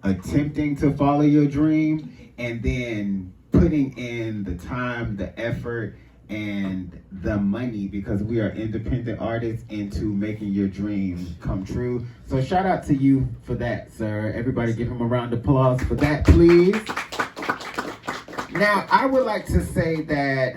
attempting to follow your dream and then putting in the time, the effort, and the money, because we are independent artists, into making your dream come true. So shout out to you for that, sir. Everybody give him a round of applause for that, please. Now, I would like to say that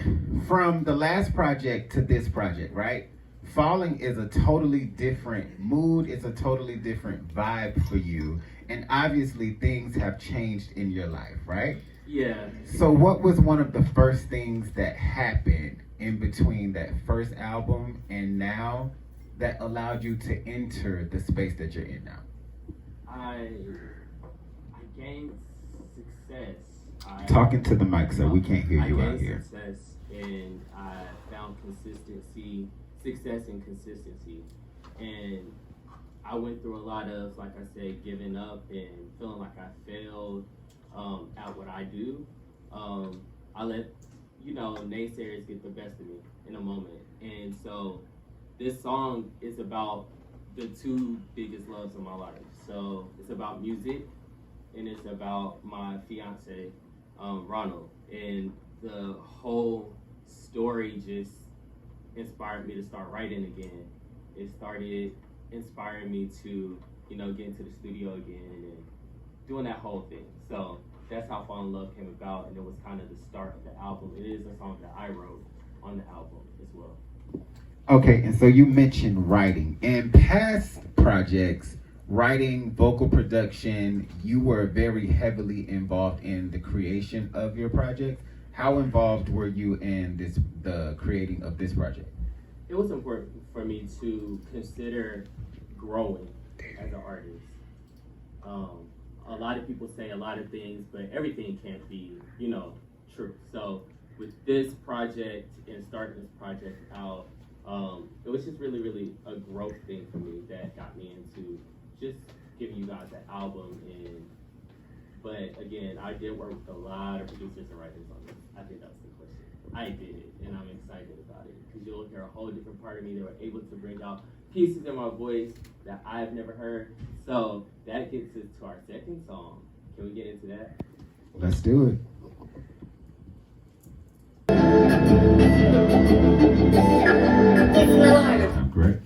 from the last project to this project, right? Falling is a totally different mood. It's a totally different vibe for you. And obviously things have changed in your life, right? Yeah. So what was one of the first things that happened in between that first album and now that allowed you to enter the space that you're in now? I gained success. Talking to the mic, so we can't hear you out here. I gained success, and I found success and consistency. And I went through a lot of, like I said, giving up and feeling like I failed at what I do. I let, naysayers get the best of me in a moment. And so this song is about the two biggest loves of my life. So it's about music, and it's about my fiance, Ronald. And the whole story just inspired me to start writing again. It started inspiring me to, get into the studio again and doing that whole thing. So that's how Fall in Love came about, and it was kind of the start of the album. It is a song that I wrote on the album as well. Okay, and so you mentioned writing. In past projects, writing, vocal production, you were very heavily involved in the creation of your project. How involved were you in the creating of this project? It was important for me to consider growing as an artist. A lot of people say a lot of things, but everything can't be, true. So with this project and starting this project out, it was just really, really a growth thing for me that got me into just giving you guys an album. But again, I did work with a lot of producers and writers on this. I think that's the question. I did it, and I'm excited about it, because you'll hear a whole different part of me. They were able to bring out pieces in my voice that I've never heard. So that gets us to our second song. Can we get into that? Let's do it. I'm great.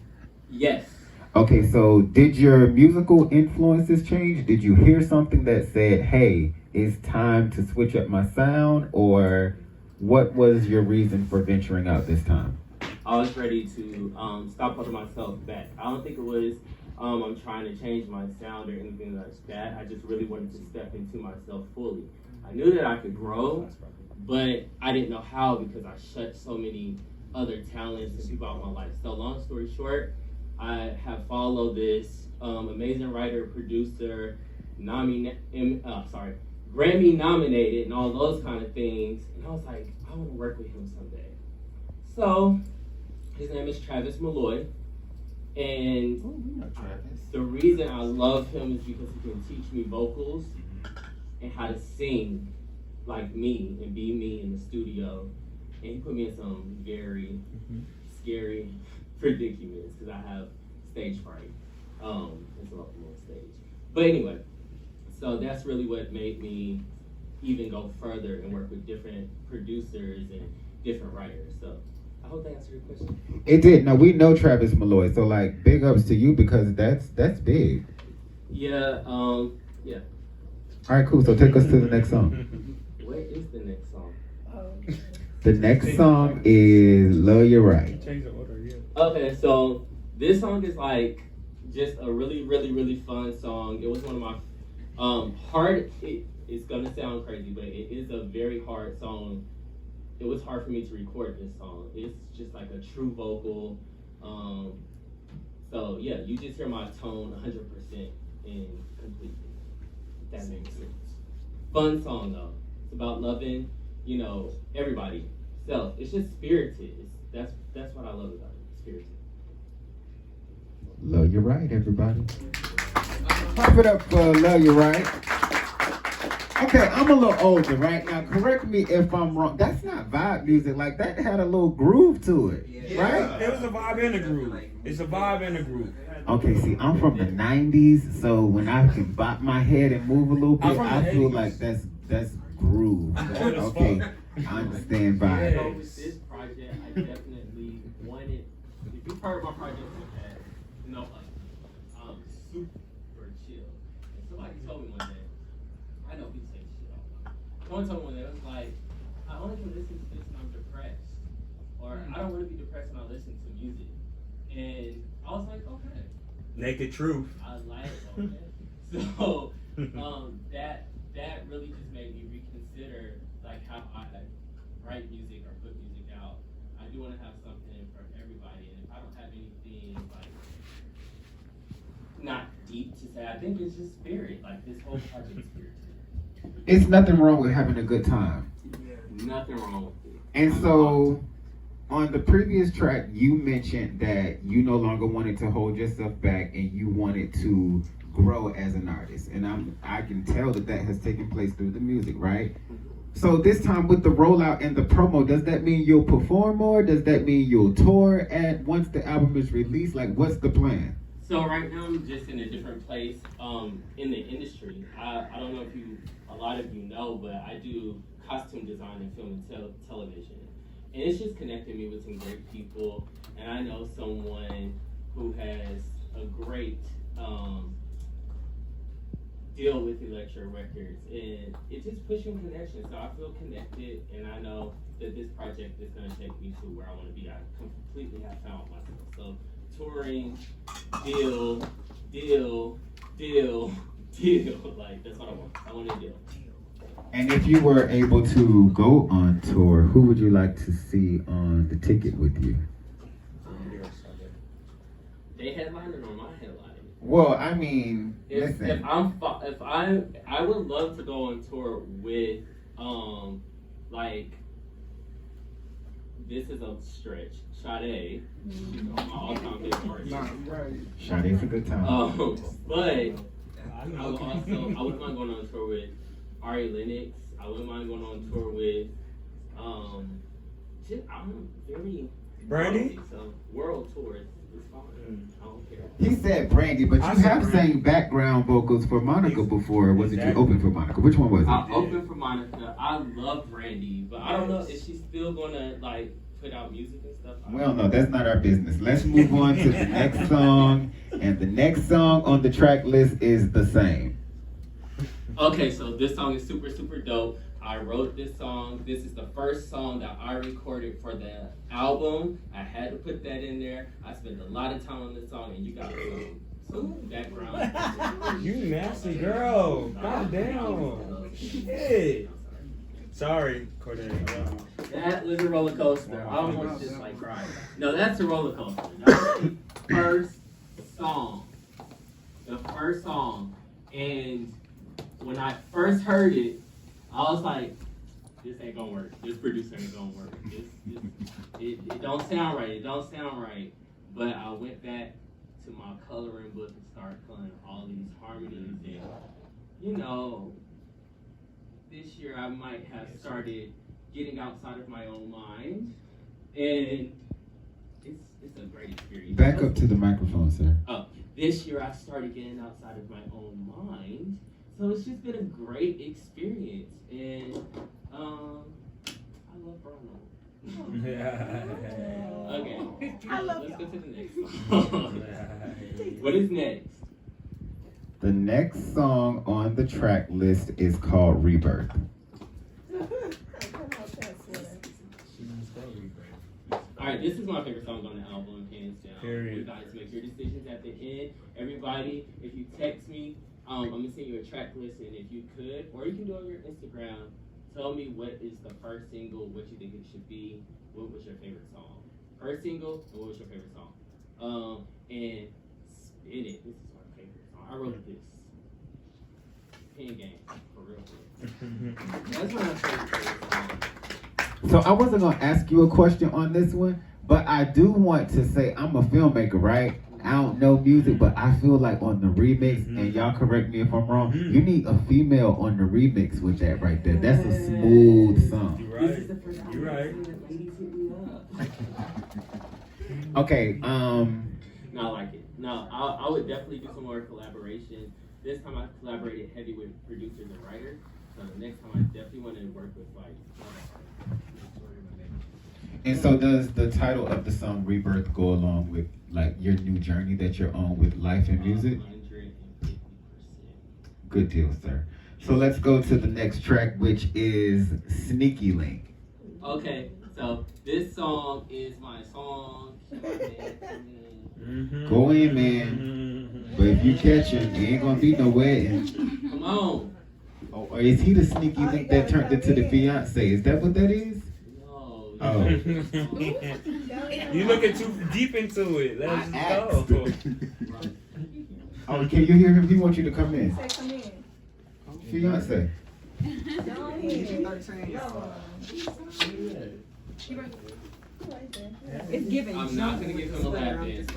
Yes. Okay, so did your musical influences change? Did you hear something that said, hey, it's time to switch up my sound? Or what was your reason for venturing out this time? I was ready to stop holding myself back. I don't think it was I'm trying to change my sound or anything like that. I just really wanted to step into myself fully. I knew that I could grow, but I didn't know how, because I shut so many other talents and people out of my life. So long story short, I have followed this amazing writer, producer, Grammy nominated and all those kind of things. And I was like, I want to work with him someday. So his name is Travis Malloy. And the reason I love him is because he can teach me vocals and how to sing like me and be me in the studio. And he put me in some very scary predicaments, because I have stage fright. It's a lot on stage. But anyway, so that's really what made me even go further and work with different producers and different writers. So I hope that answered your question. It did. Now, we know Travis Malloy, so like big ups to you, because that's big. Yeah, yeah. All right, cool. So take us to the next song. What is the next song? The next song is Love You Right. Change the order, yeah. Okay, so this song is like just a really, really, really fun song. It was one of my it's gonna sound crazy, but it is a very hard song. It was hard for me to record this song. It's just like a true vocal. So yeah, you just hear my tone 100% and completely. If that makes sense. Fun song though. It's about loving, everybody. Self. It's just spirited. That's what I love about it. Spirited. Love You Right, everybody. Pop it up for Love You Right. Okay, I'm a little older right now. Correct me if I'm wrong. That's not vibe music. Like, that had a little groove to it, right? It was a vibe and a groove. It's a vibe and a groove. Okay, see, I'm from the '90s, so when I can bop my head and move a little I'm bit, from the I feel 80s. like that's groove. Okay, I understand vibe. So with this project, I definitely wanted. If you've heard my project in the past, you know, super chill. And somebody told me one day, I know people say shit all the time. Someone told me one day, it was like, I only can listen to this when I'm depressed, or I don't want to be depressed when I listen to music. And I was like, okay. Naked truth. I like okay. So that really just made me reconsider like how I write music or put music out. I do want to have something for everybody, and if I don't have anything like not deep to say, I think it's just spirit. Like this whole project is spirit. It's nothing wrong with having a good time. Nothing wrong with it. And so, on the previous track, you mentioned that you no longer wanted to hold yourself back and you wanted to grow as an artist. And I can tell that has taken place through the music, right? So this time with the rollout and the promo, does that mean you'll perform more? Does that mean you'll tour once the album is released? Like, what's the plan? So right now I'm just in a different place in the industry. I don't know if a lot of you know, but I do costume design and film and television. And it's just connected me with some great people. And I know someone who has a great deal with Electro Records. And it's just pushing connections. So I feel connected, and I know that this project is going to take me to where I want to be. I completely have found myself. So touring, deal. Like, that's what I want. I want a deal. And if you were able to go on tour, who would you like to see on the ticket with you? They headlining or my headlining? Well, I mean, If listen. I would love to go on tour with like, this is a stretch. Sade, she's my all-time favorite artist. Sade's a good time. But I wouldn't mind going on tour with Ari Lennox. I wouldn't mind going on tour with I'm very Brandy? so world tours is fine. I don't care. He said Brandy, but you I said have Brandy. sang background vocals for Monica before. Was it you opened for Monica? Which one was it? I opened for Monica. I love Brandy, but I don't know if she's still gonna like put out music and stuff. Well, no, that's not our business. Let's move on to the next song. And the next song on the track list is The Same. Okay, so this song is super, super dope. I wrote this song. This is the first song that I recorded for the album. I had to put that in there. I spent a lot of time on this song, and you got some background. You nasty girl. God damn. Shit. Sorry, Cordae. That was a roller coaster. I almost just like cried. No, that's a roller coaster. That was the first song. The first song. And when I first heard it, I was like, this ain't gonna work. This producer ain't gonna work. It don't sound right. It don't sound right. But I went back to my coloring book and started coloring all these harmonies. And, you know, this year I might have started getting outside of my own mind. And it's a great experience. Back up to the microphone, sir. This year I started getting outside of my own mind. So it's just been a great experience, and I love Bruno. Okay, let's go to the next song. What is next? The next song on the track list is called Rebirth. Alright, this is my favorite song on the album, hands down. Period. You guys make your decisions at the end. Everybody, if you text me, I'm gonna send you a track list, and if you could, or you can do it on your Instagram, tell me what is the first single, what you think it should be, what was your favorite song. First single, and what was your favorite song? And spin it. This is my favorite song. I wrote this. Pen game, for real. That's my favorite song. So I wasn't gonna ask you a question on this one, but I do want to say I'm a filmmaker, right? I don't know music, but I feel like on the remix, and y'all correct me if I'm wrong, you need a female on the remix with that right there. That's a smooth song. You're right. You're right. Okay, No, I like it. No, I would definitely do some more collaboration. This time I collaborated heavy with producers and writers. So the next time I definitely want to work with like. And so does the title of the song Rebirth go along with like your new journey that you're on with life and music? 150%. Good deal, sir. So let's go to the next track, which is Sneaky Link. Okay, so this song is my song. Go in, man. But if you catch him, there ain't gonna be no wedding. Come on. Oh, or is he the sneaky link that turned into the fiance? Is that what that is? No. Oh. You looking too deep into it. Let's go. Oh, can you hear him? He wants you to come in. Say come in. Fiance. It's giving. I'm not gonna give him a lap dance.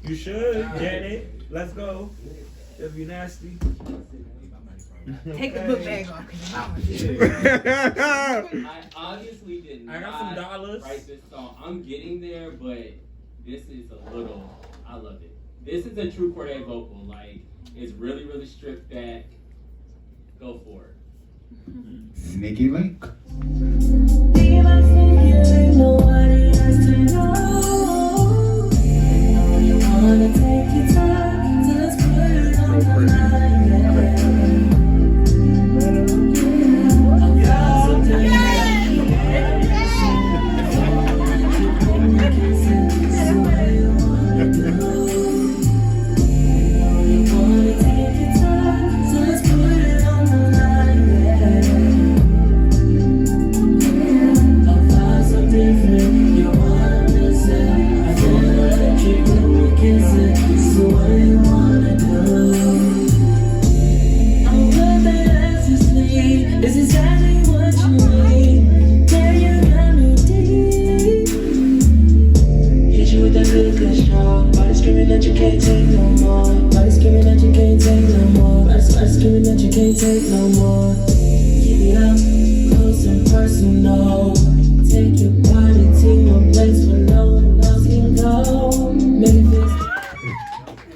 You should, Janet. Let's go. It'll be nasty. Take the book bag off. I obviously did I not got some dollars. write this song. I'm getting there, but this is a little. I love it. This is a true Cordae vocal. Like it's really, really stripped back. Go for it. Sneaky link. Nobody has to know. You wanna take your time, so let's put it on the line.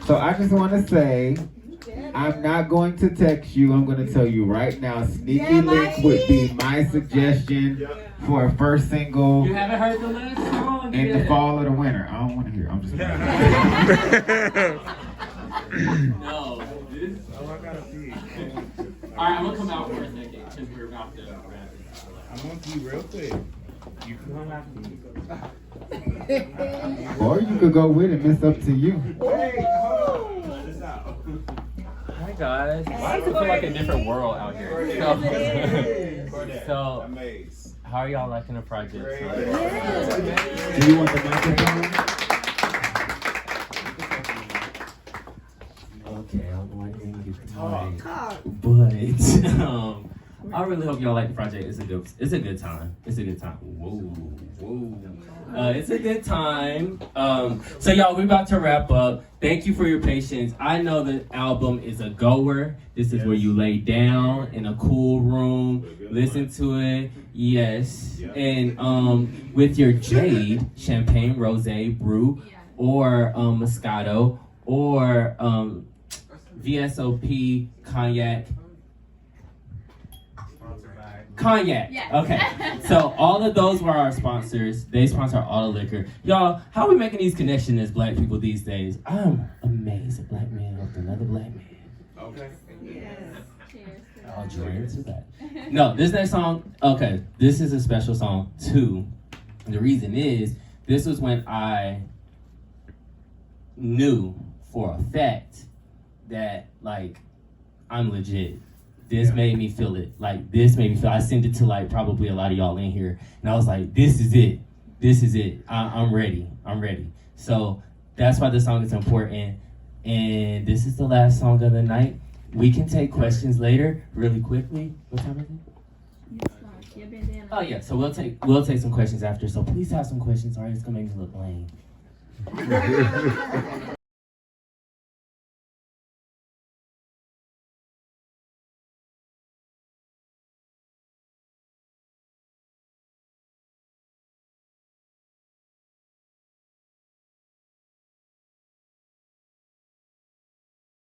So I just want to say, I'm not going to text you. I'm going to tell you right now, Sneaky Link would be my suggestion for a first single You haven't heard the last song in the yet. fall or the winter. I don't want to hear it. I'm just kidding. No, this. Oh, I gotta pee. All right, I'm gonna come out for a second because we're about to wrap it. I'm gonna pee real quick. You come after me. Or you could go with it. It's up to you. Wait, hold on. Let this out. Hi guys. Why does it feel like a different world out here? So, how are y'all liking the project? Do you want the microphone? Okay, I'm going to get the mic. But I really hope y'all like the project. It's a good time. It's a good time. Whoa. It's a good time. So y'all, we're about to wrap up. Thank you for your patience. I know the album is a goer. This is where you lay down in a cool room, listen to it. Yes. And with your Jade champagne rosé brew or Moscato or VSOP cognac. Cognac. Yes. Okay. So all of those were our sponsors. They sponsor all the liquor. Y'all, how are we making these connections as black people these days? I'm amazed a black man with another black man. Okay. Cheers. I'll drink to that. No, this next song, okay, this is a special song too. And the reason is, this was when I knew for a fact that, like, I'm legit. This made me feel it. Like, this made me feel, I sent it to, like, probably a lot of y'all in here. And I was like, this is it. This is it. I'm ready. I'm ready. So that's why this song is important. And this is the last song of the night. We can take questions later, really quickly. What time is it? Oh yeah, so we'll take some questions after. So please have some questions. Sorry, it's gonna make me look lame.